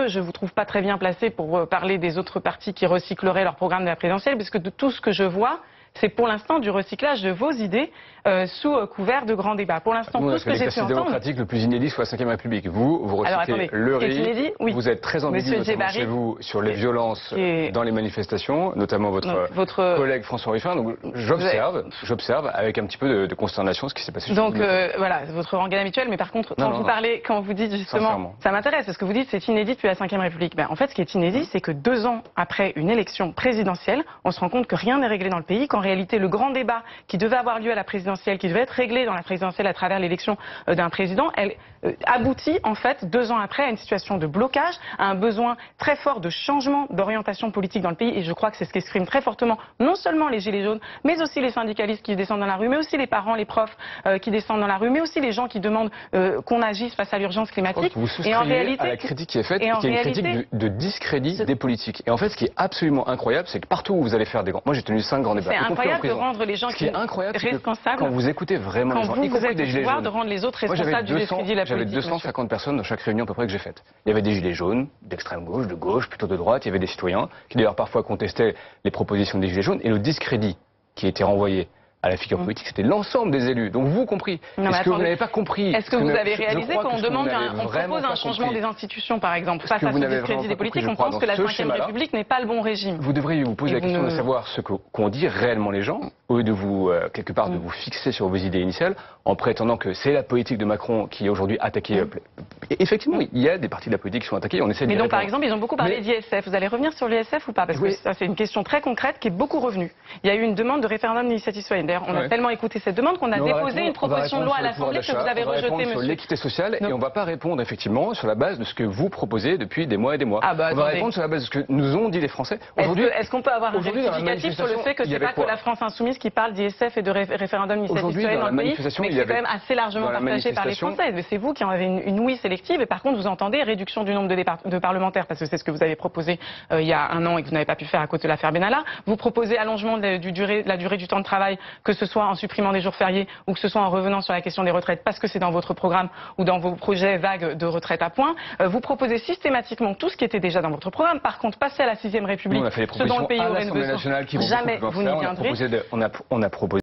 je vous trouve pas très bien placé pour parler des autres partis qui recycleraient leur programme de la présidentielle, parce que de tout ce que je vois, c'est pour l'instant du recyclage de vos idées sous couvert de grands débats. Pour l'instant, tout ce que j'ai pu entendre... démocratique le plus inédit sous la Ve République. Vous recyclez le riz, vous êtes très ambigu chez vous sur les violences dans les manifestations, notamment votre collègue François Ruffin. Donc j'observe avec un petit peu de consternation ce qui s'est passé. Donc voilà, votre rengaine habituelle. Mais par contre, quand vous dites justement, ça m'intéresse, parce que vous dites c'est inédit depuis la Ve République. Ben, en fait, ce qui est inédit, c'est que 2 ans après une élection présidentielle, on se rend compte que rien n'est réglé dans le pays, qu'en réalité, le grand débat qui devait avoir lieu à la présidentielle, qui devait être réglé dans la présidentielle à travers l'élection d'un président, elle aboutit en fait 2 ans après à une situation de blocage, à un besoin très fort de changement d'orientation politique dans le pays. Et je crois que c'est ce qu'expriment très fortement non seulement les gilets jaunes, mais aussi les syndicalistes qui descendent dans la rue, mais aussi les parents, les profs qui descendent dans la rue, mais aussi les gens qui demandent qu'on agisse face à l'urgence climatique. Vous souscrivez à la critique qui est faite, qui est une critique de discrédit des politiques. Et en fait, ce qui est absolument incroyable, c'est que partout où vous allez faire des grands... Moi, j'ai tenu 5 grands débats. C'est incroyable de rendre les gens qui sont responsables. Quand vous écoutez vraiment les gens, y compris des gilets jaunes, de rendre les autres responsables du discrédit de la politique. J'avais 250 personnes dans chaque réunion à peu près que j'ai faite. Il y avait des gilets jaunes, d'extrême gauche, de gauche, plutôt de droite. Il y avait des citoyens qui d'ailleurs parfois contestaient les propositions des gilets jaunes. Et le discrédit qui était renvoyé à la figure politique, c'était l'ensemble des élus, donc vous compris. Est-ce que vous n'avez pas compris? Est-ce que vous avez réalisé qu'on propose un changement des institutions, par exemple, face à ce discrédit des politiques? On pense que la Ve République n'est pas le bon régime. Vous devriez vous poser la question de savoir ce qu'ont dit réellement les gens, au lieu de vous, quelque part, de vous fixer sur vos idées initiales, en prétendant que c'est la politique de Macron qui est aujourd'hui attaquée. Effectivement, il y a des parties de la politique qui sont attaquées, on essaie de Mais donc, par exemple, ils ont beaucoup parlé d'ISF. Vous allez revenir sur l'ISF ou pas? Parce que ça, c'est une question très concrète qui est beaucoup revenue. Il y a eu une demande de référendum d'initiative citoyenne. D'ailleurs, on a tellement écouté cette demande qu'on a déposé une proposition de loi à l'Assemblée que vous avez rejetée, monsieur. Sur l'équité sociale, et on ne va pas répondre effectivement sur la base de ce que vous proposez depuis des mois et des mois. On va répondre sur la base de ce que nous ont dit les Français. Est-ce qu'on peut avoir un rectificatif sur le fait que c'est pas que la France insoumise qui parle d'ISF et de référendum d'initiative citoyenne dans le pays, mais que c'est quand même assez largement partagé par les Français? Mais c'est vous qui en avez une oui sélective, et par contre vous entendez réduction du nombre de parlementaires, parce que c'est ce que vous avez proposé il y a 1 an et que vous n'avez pas pu faire à cause de l'affaire Benalla. Vous proposez allongement de la durée du temps de travail, que ce soit en supprimant des jours fériés ou que ce soit en revenant sur la question des retraites, parce que c'est dans votre programme ou dans vos projets vagues de retraite à points. Vous proposez systématiquement tout ce qui était déjà dans votre programme. Par contre, passer à la 6e République, ce dont le pays aurait besoin, jamais vous n'y viendrez. On a proposé